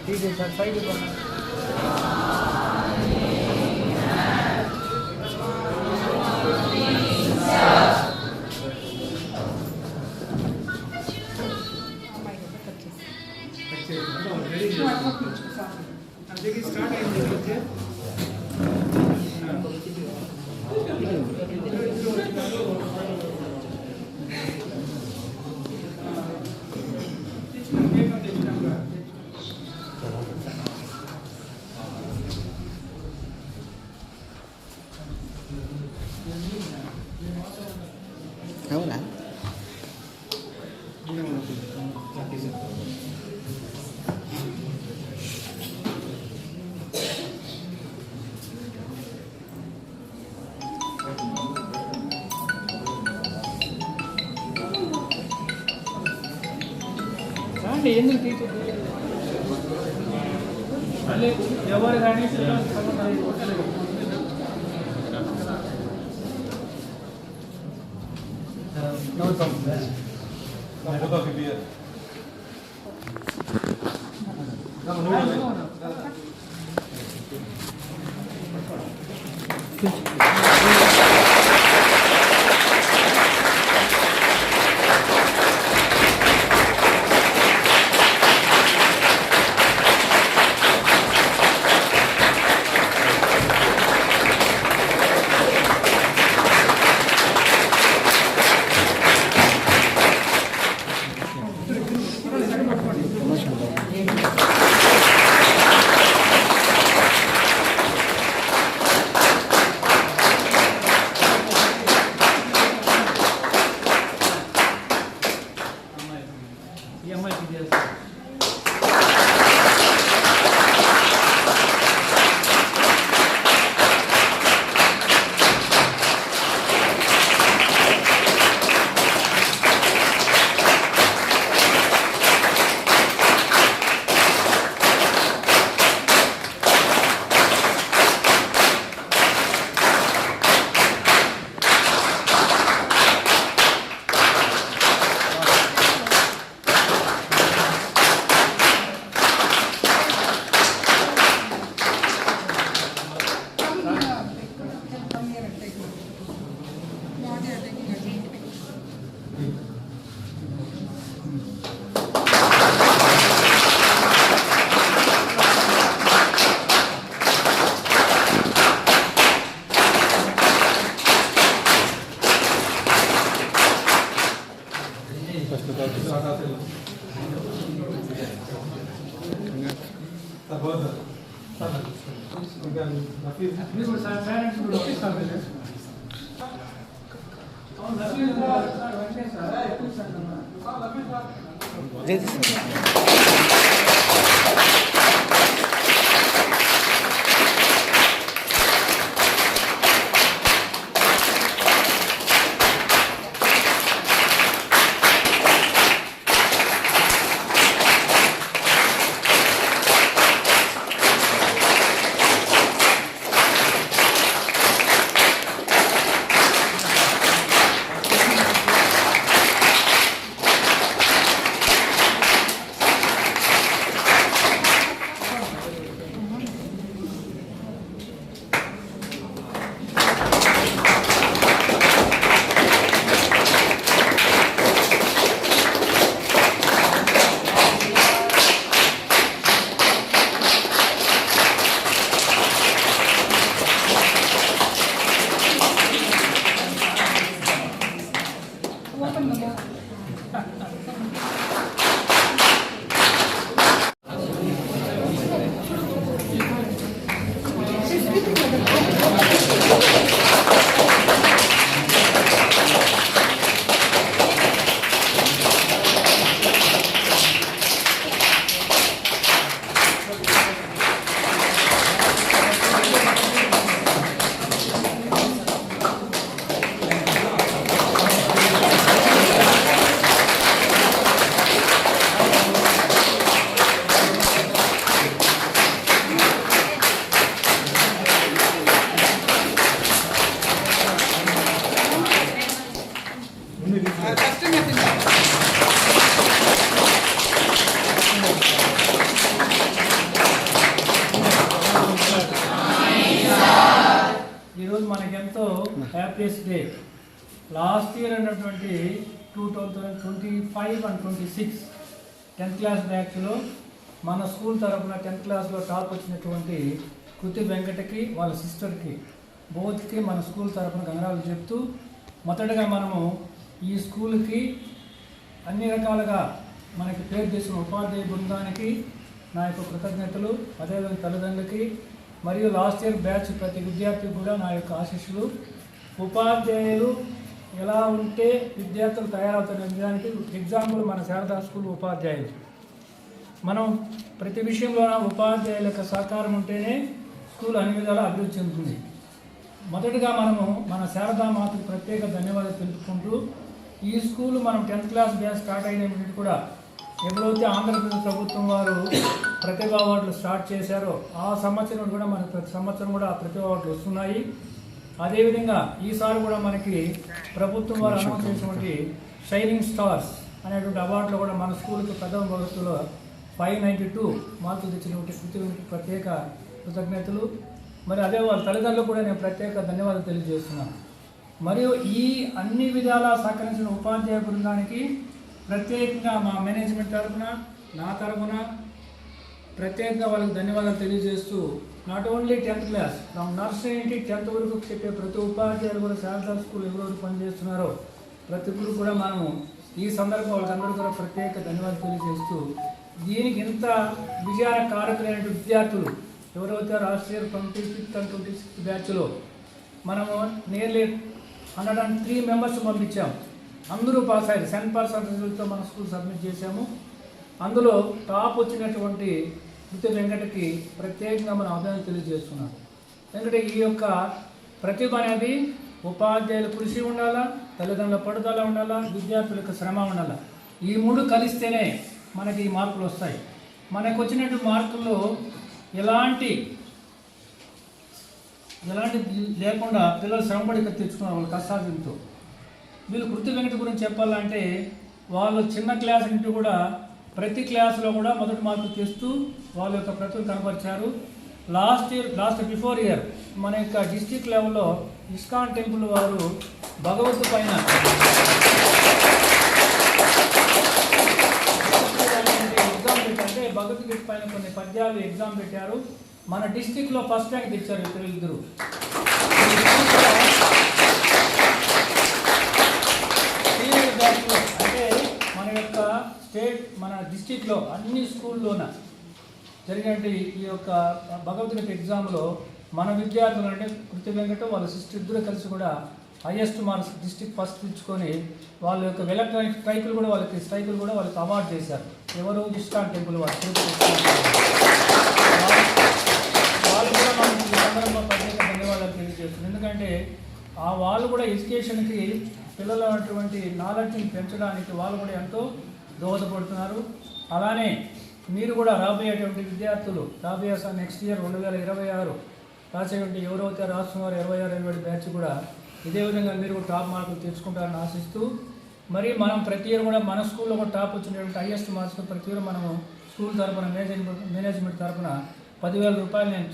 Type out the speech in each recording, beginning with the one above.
ठीक है सर सही है स्टार्ट అవునా ఎందుకు ఎవరు కానీ no problem. Happiest day. Last year అన్నటువంటి 2025 and 26 10th క్లాస్ బ్యాచ్లో మన స్కూల్ తరఫున 10th క్లాస్లో టాప్ వచ్చినటువంటి కృతి వెంకటకి వాళ్ళ సిస్టర్కి బోత్కి మన స్కూల్ తరఫున గంగారాలు చెప్తూ, మొదటగా మనము ఈ స్కూల్కి అన్ని రకాలుగా మనకి పేరు చేసిన ఉపాధ్యాయ బృందానికి నా యొక్క కృతజ్ఞతలు, అదేవిధంగా తల్లిదండ్రులకి మరియు లాస్ట్ ఇయర్ బ్యాచ్ ప్రతి విద్యార్థికి కూడా నా యొక్క ఆశీస్సులు. ఉపాధ్యాయులు ఎలా ఉంటే విద్యార్థులు తయారవుతున్న నిజానికి ఎగ్జాంపుల్ మన శారదా స్కూల్ ఉపాధ్యాయులు. మనం ప్రతి విషయంలో ఉపాధ్యాయుల యొక్క సహకారం ఉంటేనే స్కూల్ అన్ని విధాలా అభివృద్ధి చెందుతుంది. మొదటిగా మనము మన శారదా మాతకు ప్రత్యేక ధన్యవాదాలు తెలుపుకుంటూ, ఈ స్కూల్ మనం 10th క్లాస్ బ్యాచ్ స్టార్ట్ అయిన కూడా ఎప్పుడైతే ఆంధ్రప్రదేశ్ ప్రభుత్వం వారు ప్రతిభా అవార్డులు స్టార్ట్ చేశారో ఆ సంవత్సరం కూడా మనకు ప్రతి సంవత్సరం కూడా ప్రతిభా అవార్డులు వస్తున్నాయి. అదేవిధంగా ఈసారి కూడా మనకి ప్రభుత్వం వారు అనౌన్స్ చేసినటువంటి షైనింగ్ స్టార్స్ అనేటువంటి అవార్డులో కూడా మన స్కూల్కి ప్రథమ భవిష్యత్తులో 592 మార్కులు తెచ్చినటువంటి కృతి ప్రత్యేక కృతజ్ఞతలు. మరి అదే వాళ్ళ తల్లిదండ్రులకు కూడా నేను ప్రత్యేక ధన్యవాదాలు తెలియజేస్తున్నాను. మరియు ఈ అన్ని విధాల సహకరించిన ఉపాధ్యాయ బృందానికి ప్రత్యేకంగా మా మేనేజ్మెంట్ తరఫున, నా తరఫున ప్రత్యేకంగా వాళ్ళకి ధన్యవాదాలు తెలియజేస్తూ, not only 10th class from nursery నుంచి 10th వరకు చెప్పే ప్రతి ఉపాధ్యాయులు కూడా శారదా స్కూల్ ఎవరెవరు పనిచేస్తున్నారో ప్రతి ఒక్కరు కూడా మనము ఈ సందర్భంగా వాళ్ళందరూ కూడా ప్రత్యేక ధన్యవాదాలు తెలియజేస్తూ, దీనికి ఇంత విజయ కారకులైన విద్యార్థులు ఎవరైతే రాష్ట్రీయ 25th and 26th బ్యాచ్లో మనము నియర్లీ 103 మెంబర్స్ పంపించాము. అందరూ పాస్ అయ్యారు. 10% మన స్కూల్ సబ్మిట్ చేశాము. అందులో టాప్ వచ్చినటువంటి కృతి వెంకటకి ప్రత్యేకంగా మనం అభినందనలు తెలియజేస్తున్నాం. ఎందుకంటే ఈ యొక్క ప్రతిభ అనేది ఉపాధ్యాయుల కృషి ఉండాలా, తల్లిదండ్రుల పట్టుదల ఉండాలా, విద్యార్థుల యొక్క శ్రమ ఉండాలా. ఈ మూడు కలిస్తేనే మనకి ఈ మార్కులు వస్తాయి. మనకు వచ్చినటువంటి మార్కుల్లో ఎలాంటి లేకుండా పిల్లలు శ్రమపడి తెచ్చుకున్నారు వాళ్ళు కష్టాలతో. వీళ్ళు కృతి వెంకట గురించి చెప్పాలంటే వాళ్ళు చిన్న క్లాస్ నుండి కూడా ప్రతి క్లాసులో కూడా మొదటి మార్కులు తెస్తూ వాళ్ళ యొక్క ప్రతిభ కనపరిచారు. బిఫోర్ ఇయర్ మన యొక్క డిస్ట్రిక్ట్ లెవెల్లో ఇస్కాన్ టెంపుల్ వారు భగవద్గీత పైన ఎగ్జామ్ పెట్టారంటే భగవద్గీత పైన కొన్ని పద్యాలు ఎగ్జామ్ పెట్టారు. మన డిస్ట్రిక్ట్లో ఫస్ట్ ర్యాంక్ తెచ్చారు ఇద్దరు. అంటే మన యొక్క స్టేట్ మన డిస్ట్రిక్ట్లో అన్ని స్కూల్లోన జరిగినట్టు ఈ యొక్క భగవద్గీత ఎగ్జామ్లో మన విద్యార్థులు అంటే కృతి వెంకట వాళ్ళ సిస్టర్ ఇద్దరు కలిసి కూడా హైయెస్ట్ మార్క్స్ డిస్ట్రిక్ట్ ఫస్ట్ తెచ్చుకొని వాళ్ళ యొక్క ఎలక్ట్రానిక్ స్ట్రైకులు కూడా వాళ్ళకి అవార్డు చేశారు. ఎవరు? ఇస్కాన్ టెంపుల్ వాళ్ళు కూడా మనకి ఈ సందర్భంగా ప్రత్యేక ధన్యవాదాలు తెలియజేస్తున్నారు. ఎందుకంటే వాళ్ళు కూడా ఎడ్యుకేషన్కి పిల్లలు అటువంటి నాలెడ్జ్ని పెంచడానికి వాళ్ళు కూడా ఎంతో దోహదపడుతున్నారు. అలానే మీరు కూడా రాబోయేటువంటి విద్యార్థులు నెక్స్ట్ ఇయర్ 2026 రాసేటువంటి ఎవరైతే రాస్తున్నారో 26-27 బ్యాచ్ కూడా ఇదే విధంగా మీరు కూడా టాప్ మార్కులు తెచ్చుకుంటారని ఆశిస్తూ, మరి మనం ప్రతి ఇయర్ కూడా మన స్కూల్లో కూడా టాప్ వచ్చినటువంటి హైయెస్ట్ మార్క్స్ ప్రతి ఇయర్ మనము స్కూల్ తరఫున మేనేజ్మెంట్ తరఫున 10,000 రూపాయలు నేను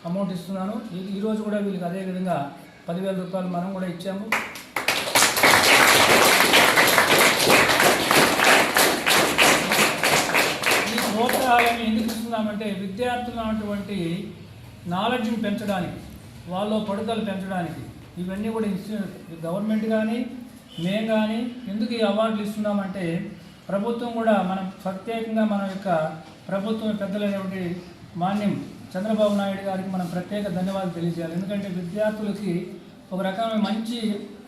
అమౌంట్ ఇస్తున్నాను. ఈరోజు కూడా వీళ్ళకి అదేవిధంగా 10,000 రూపాయలు మనం కూడా ఇచ్చాము. ఈ ప్రోత్సాహాన్ని ఎందుకు ఇస్తున్నామంటే విద్యార్థులు అటువంటి నాలెడ్జ్ని పెంచడానికి, వాళ్ళ పడుదల పెంచడానికి ఇవన్నీ కూడా గవర్నమెంట్ కానీ మేము కానీ ఎందుకు ఈ అవార్డులు ఇస్తున్నామంటే ప్రభుత్వం కూడా మనం ప్రత్యేకంగా మన యొక్క ప్రభుత్వం పెద్దలైనటువంటి మాన్యం చంద్రబాబు నాయుడు గారికి మనం ప్రత్యేక ధన్యవాదాలు తెలియజేయాలి. ఎందుకంటే విద్యార్థులకి ఒక రకమైన మంచి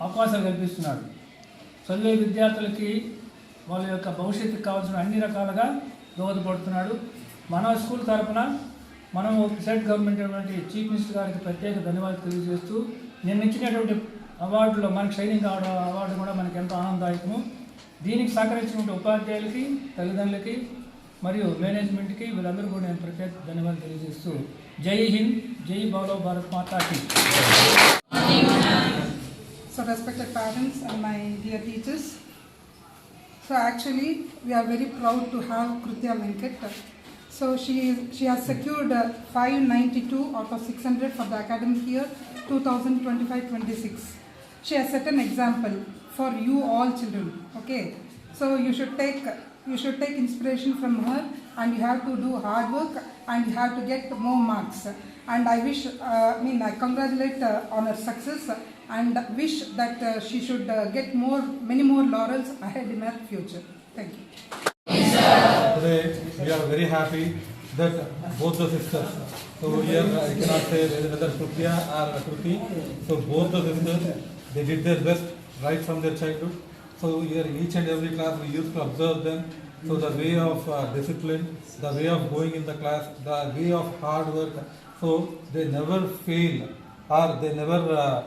అవకాశాలు కల్పిస్తున్నాడు. చదివే విద్యార్థులకి వాళ్ళ యొక్క భవిష్యత్తుకు కావాల్సిన అన్ని రకాలుగా దోహదపడుతున్నాడు. మన స్కూల్ తరఫున మనం స్టేట్ గవర్నమెంట్ చీఫ్ మినిస్టర్ గారికి ప్రత్యేక ధన్యవాదాలు తెలియజేస్తూ, నేను ఇచ్చినటువంటి అవార్డులో మనకి షైనింగ్ అవార్డు కూడా మనకి ఎంతో ఆనందదాయకము. దీనికి సహకరించినటువంటి ఉపాధ్యాయులకి, తల్లిదండ్రులకి మరియు మేనేజ్మెంట్కి వీళ్ళందరూ కూడా నేను ప్రత్యేక ధన్యవాదాలు తెలియజేస్తూ జై హింద్, జై బోలో భారత్ మాతాకి. So respected parents and my dear teachers, so actually we are very proud to have Krutya Venkat. So she has secured 592 out of 600 for the academic year 2025-26. she has set an example for you all children. Okay, so you should take inspiration from her, and you have to do hard work, and you have to get more marks. And I wish, I congratulate on her success, and wish that she should get many more laurels ahead in her future. Thank you. Today we are very happy that both the sisters, so here I cannot say whether Krutya or Kruti, so both the sisters, they did their best right from their childhood. So here each and every class we used to observe them. So the way of discipline, the way of going in the class, the way of hard work, so they never fail or they never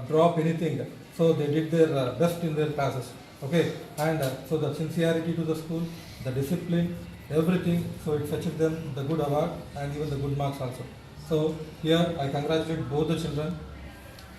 drop anything. So they did their best in their classes. Okay, and so the sincerity to the school, the discipline, everything, so it fetches them the good award and even the good marks also. So here I congratulate both the children.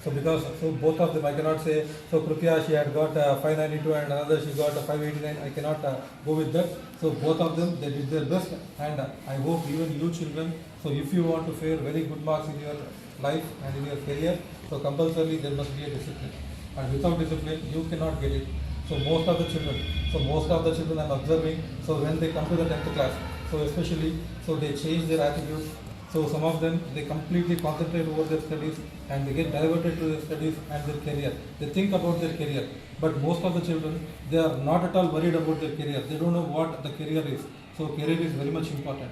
So because so both of them I cannot say, so Krutya she had got 592 and another she got 589, I cannot go with that. So both of them they did their best, and I hope even you children, so if you want to fare very good marks in your life and in your career, so compulsorily there must be a discipline, and without discipline you cannot get it. So most of the children I'm observing, so when they come to the 10th class, so especially, so they change their attitude. So some of them, they completely concentrate over their studies and they get diverted to their studies and their career. They think about their career. But most of the children, they are not at all worried about their career. They don't know what the career is. So career is very much important.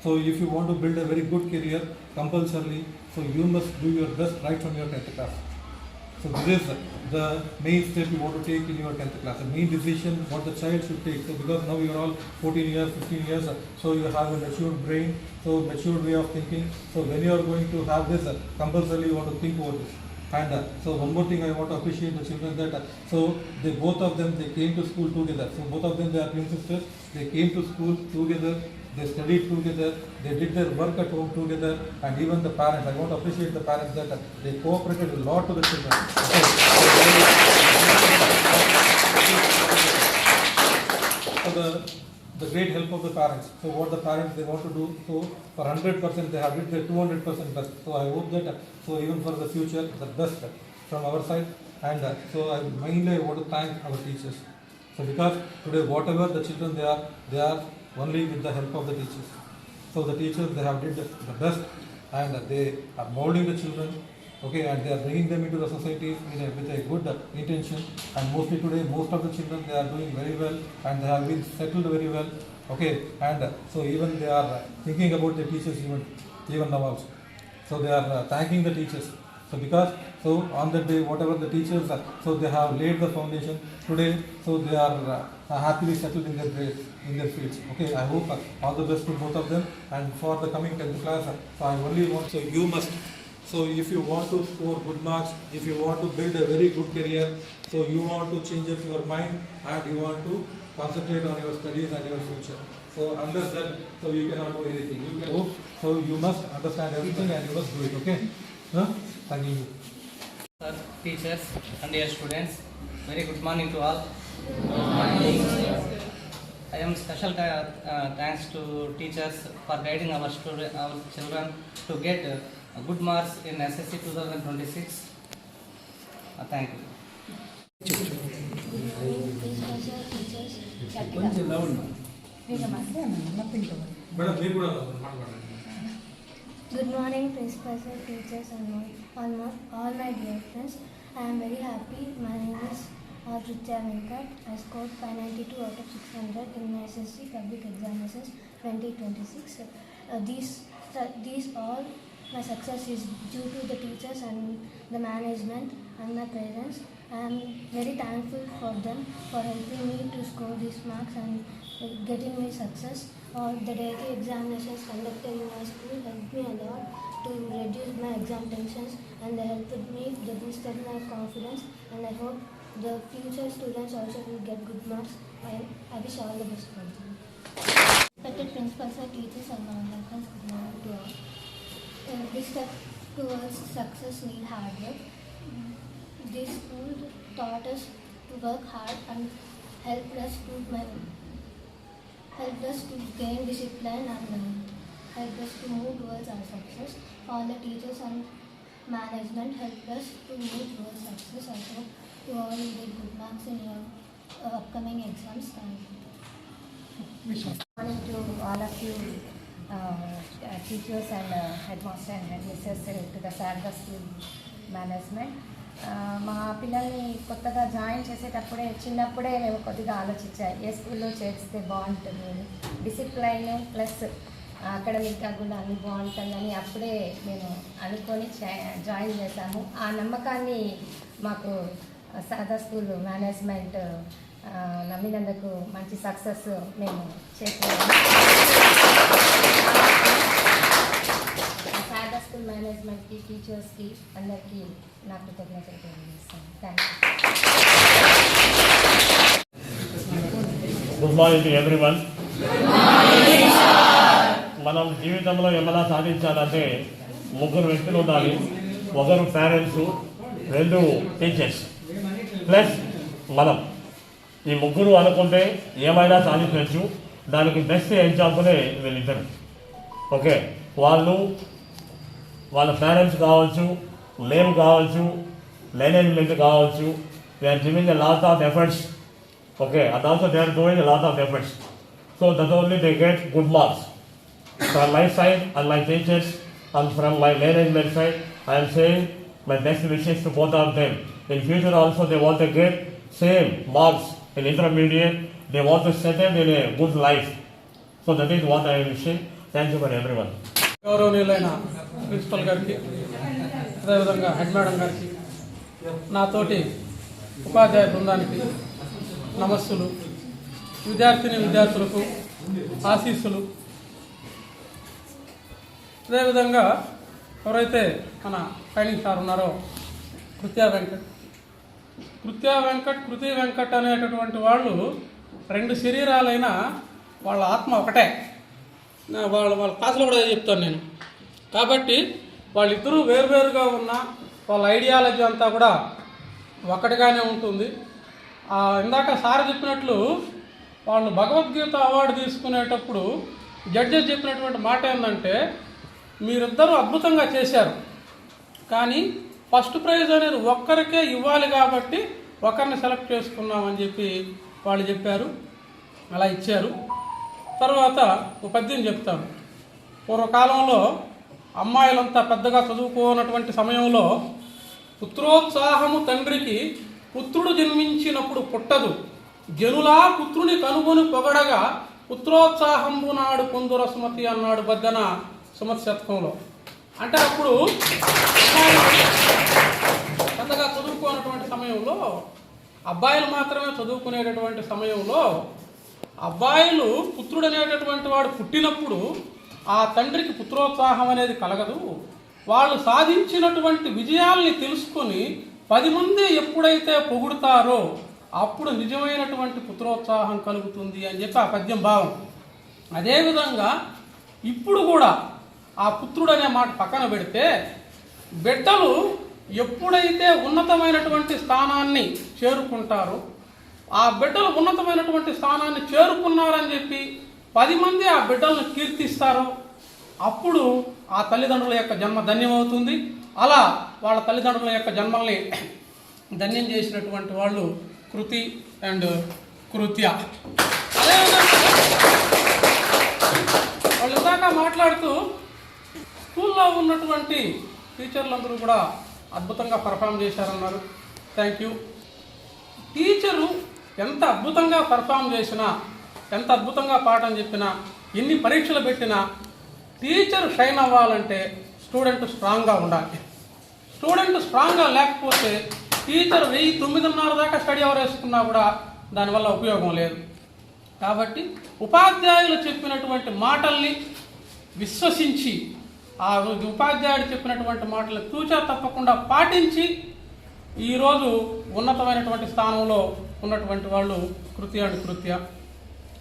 So if you want to build a very good career, compulsorily, so you must do your best right from your 10th class. So this is the main step you want to take in your 10th class, the main decision what the child should take. So because now you are all 14 years, 15 years, so you have a matured brain, so matured way of thinking. So when you are going to have this, compulsorily you want to think over this. And so one more thing I want to appreciate the children that, so they both of them, they came to school together. So both of them, they are twin sisters, they came to school together. They studied together, they did their work at home together, and even the parents, I want to appreciate the parents that they cooperated a lot to the children. So the great help of the parents. So what the parents they want to do, so for 100% they have did their 200% best. So I hope that, so even for the future, the best from our side. And so I mainly want to thank our teachers. So because today whatever the children they are only with the help of the teachers. So the teachers, they have did the best, and they are molding the children, okay, and they are bringing them into the society with a good intention. And mostly today, most of the children, they are doing very well, and they have been settled very well, okay, and so even they are thinking about the teachers even now also. So they are thanking the teachers. So because, so on that day, whatever the teachers, so they have laid the foundation today, so they are happily settled in their grades, in their fields. Okay, I hope all the best to both of them. And for the coming 10th class, so I only want, so you must, so if you want to score good marks, if you want to build a very good career, so you want to change up your mind and you want to concentrate on your studies and your future. So unless that, so you cannot do anything. You can hope, so you must understand everything and you must do it. Okay? Huh? Thank you. Sir, teachers and dear students, very good morning to all. I am special thanks to teachers for guiding our children to get good marks in SSC 2026. Thank you. కొంచెం loud Madam, you could have. Good morning, principal sir, teachers, and all my dear friends. I am very happy. My name is Trutya Venkat. I scored 592 out of 600 in my SSC Public Examinations 2026. These all my success is due to the teachers and the management and my parents. I am very thankful for them for helping me to score these marks and getting me success. The daily examinations conducted in my school helped me a lot to reduce my exam tensions, and they helped me, they boosted my confidence, and I hope the future students also will get good marks. I wish all the best for them. Respected principals, teachers, and online friends, good morning to all. This step towards success need hard work. This school taught us to work hard and helped us to gain discipline and helped us to move towards our success. All the teachers and management helped us to move towards success. I hope you all will get good marks in your upcoming exams. Thank you. Good morning to all of you, teachers and headmaster and headmisters, to the Sarada School management. మా పిల్లల్ని కొత్తగా join చేసేటప్పుడే చిన్నప్పుడే మేము కొద్దిగా ఆలోచించాయి ఏ స్కూల్లో చేస్తే బాగుంటుంది అని. డిసిప్లైన్ ప్లస్ అకాడమిక్గా కూడా అన్ని బాగుంటుందని అప్పుడే మేము అనుకొని జాయిన్ చేశాము. ఆ నమ్మకాన్ని మాకు సాదా స్కూల్ మేనేజ్మెంట్ నమ్మినందుకు మంచి సక్సెస్ మేము చేసాము. సాదా స్కూల్ మేనేజ్మెంట్కి, టీచర్స్కి అందరికీ నా కృతజ్ఞతలు తెలియజేస్తాను. Thank you. Good morning to everyone. మనం జీవితంలో ఏమైనా సాధించాలంటే ముగ్గురు వ్యక్తులు ఉండాలి. ఒకరు పేరెంట్స్, రెండు టీచర్స్, ప్లస్ మనం. ఈ ముగ్గురు అనుకుంటే ఏమైనా సాధించవచ్చు. దానికి బెస్ట్ ఎగ్జాంపులే వీళ్ళిద్దరు. ఓకే, వాళ్ళ పేరెంట్స్ కావచ్చు, నేమ్ కావచ్చు, మేనేజ్మెంట్ కావచ్చు. They are giving a lot of efforts. Okay, and also they are doing a lot of efforts. So that only they get good marks. From my side and my teachers and from my management side, I am saying my best wishes to both of them. In future also they want to get same marks in intermediate. They want to settle in a good life. So that is what I am wishing. Thank you for everyone. గౌరవనీయులైన principal గారికి, అదేవిధంగా head madam గారికి, నాతోటి ఉపాధ్యాయ బృందానికి నమస్సులు, విద్యార్థులకు ఆశీస్సులు. అదేవిధంగా ఎవరైతే మన ట్రైనింగ్ సార్ ఉన్నారో కృత్యా వెంకట్ అనేటటువంటి వాళ్ళు రెండు శరీరాలైన వాళ్ళ ఆత్మ ఒకటే. వాళ్ళ క్లాసులో కూడా చెప్తాను నేను. కాబట్టి వాళ్ళిద్దరూ వేరువేరుగా ఉన్న వాళ్ళ ఐడియాలజీ అంతా కూడా ఒకటిగానే ఉంటుంది. ఇందాక సార్ చెప్పినట్లు వాళ్ళు భగవద్గీత అవార్డు తీసుకునేటప్పుడు జడ్జెస్ చెప్పినటువంటి మాట ఏంటంటే, మీరిద్దరూ అద్భుతంగా చేశారు, కానీ ఫస్ట్ ప్రైజ్ అనేది ఒక్కరికే ఇవ్వాలి కాబట్టి ఒకరిని సెలెక్ట్ చేసుకున్నామని చెప్పి వాళ్ళు చెప్పారు. అలా ఇచ్చారు. తర్వాత ఒక పద్యం చెప్తాను. పూర్వకాలంలో అమ్మాయిలంతా పెద్దగా చదువుకోనటువంటి సమయంలో పుత్రోత్సాహము తండ్రికి పుత్రుడు జన్మించినప్పుడు పుట్టదు, జనులా పుత్రుని కనుగొని పొగడగా పుత్రోత్సాహంబు నాడు కొందుర సుమతి అన్నాడు బద్దన సుమతి శతకంలో. అంటే అప్పుడు పెద్దగా చదువుకోనటువంటి సమయంలో, అబ్బాయిలు మాత్రమే చదువుకునేటటువంటి సమయంలో, అబ్బాయిలు పుత్రుడు అనేటటువంటి వాడు పుట్టినప్పుడు ఆ తండ్రికి పుత్రోత్సాహం అనేది కలగదు. వాళ్ళు సాధించినటువంటి విజయాల్ని తెలుసుకొని 10 మంది ఎప్పుడైతే పొగుడుతారో అప్పుడు నిజమైనటువంటి పుత్రోత్సాహం కలుగుతుంది అని చెప్పి ఆ పద్యం భావం. అదేవిధంగా ఇప్పుడు కూడా ఆ పుత్రుడు అనే మాట పక్కన పెడితే, బిడ్డలు ఎప్పుడైతే ఉన్నతమైనటువంటి స్థానాన్ని చేరుకుంటారో, ఆ బిడ్డలు ఉన్నతమైనటువంటి స్థానాన్ని చేరుకున్నారని చెప్పి 10 మంది ఆ బిడ్డలను కీర్తిస్తారో అప్పుడు ఆ తల్లిదండ్రుల యొక్క జన్మ ధన్యమవుతుంది. అలా వాళ్ళ తల్లిదండ్రుల యొక్క జన్మల్ని ధన్యం చేసినటువంటి వాళ్ళు కృతి అండ్ కృత్య. అదేవిధంగా వాళ్ళు ఇందాక మాట్లాడుతూ స్కూల్లో ఉన్నటువంటి టీచర్లందరూ కూడా అద్భుతంగా పర్ఫామ్ చేశారన్నారు. Thank you. టీచరు ఎంత అద్భుతంగా పర్ఫామ్ చేసినా, ఎంత అద్భుతంగా పాఠం చెప్పినా, ఎన్ని పరీక్షలు పెట్టినా, టీచర్ షైన్ అవ్వాలంటే స్టూడెంట్ స్ట్రాంగ్గా ఉండాలి. స్టూడెంట్ స్ట్రాంగ్గా లేకపోతే టీచర్ 9:30 దాకా స్టడీ అవర్ వేసుకున్నా కూడా దానివల్ల ఉపయోగం లేదు. కాబట్టి ఉపాధ్యాయులు చెప్పినటువంటి మాటల్ని విశ్వసించి, ఆ ఉపాధ్యాయుడు చెప్పినటువంటి మాటలు తూచా తప్పకుండా పాటించి ఈరోజు ఉన్నతమైనటువంటి స్థానంలో ఉన్నటువంటి వాళ్ళు కృత్య అండ్ కృత్య.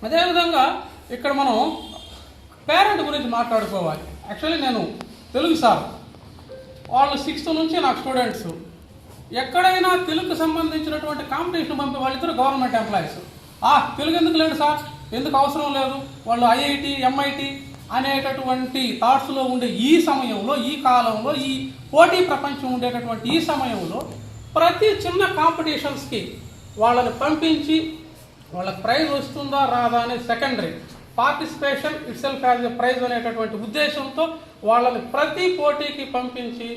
అదేవిధంగా ఇక్కడ మనం పేరెంట్ గురించి మాట్లాడుకోవాలి. యాక్చువల్లీ నేను తెలుగు సార్, వాళ్ళు 6th నుంచి నాకు స్టూడెంట్స్. ఎక్కడైనా తెలుగుకు సంబంధించినటువంటి కాంపిటీషన్ పంపే వాళ్ళిద్దరు గవర్నమెంట్ ఎంప్లాయీస్. తెలుగు ఎందుకు లేదు సార్, ఎందుకు అవసరం లేదు, వాళ్ళు IIT MIT అనేటటువంటి థాట్స్లో ఉండే ఈ సమయంలో, ఈ కాలంలో, ఈ పోటీ ప్రపంచం ఉండేటటువంటి ఈ సమయంలో ప్రతి చిన్న కాంపిటీషన్స్కి వాళ్ళని పంపించి వాళ్ళకి ప్రైజ్ వస్తుందా రాదా అనేది secondary, participation it self as a prize అనేటటువంటి ఉద్దేశంతో వాళ్ళని ప్రతి పోటీకి పంపించి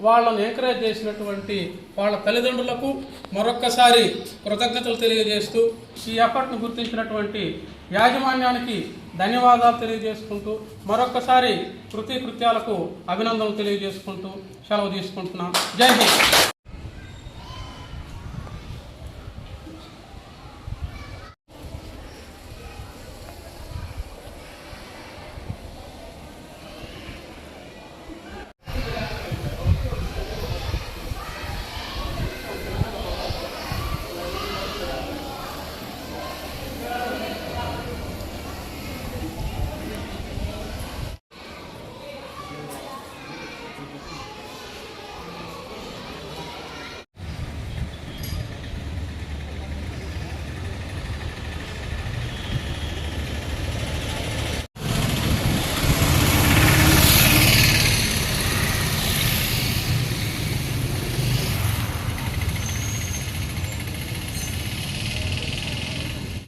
వాళ్ళని ఎంకరేజ్ చేసినటువంటి వాళ్ళ తల్లిదండ్రులకు మరొక్కసారి కృతజ్ఞతలు తెలియజేస్తూ ఈ ఎఫర్ట్ను గుర్తించినటువంటి యాజమాన్యానికి ధన్యవాదాలు తెలియజేసుకుంటూ మరొక్కసారి కృత్యాలకు అభినందనలు తెలియజేసుకుంటూ సెలవు తీసుకుంటున్నాం. జై హింద్.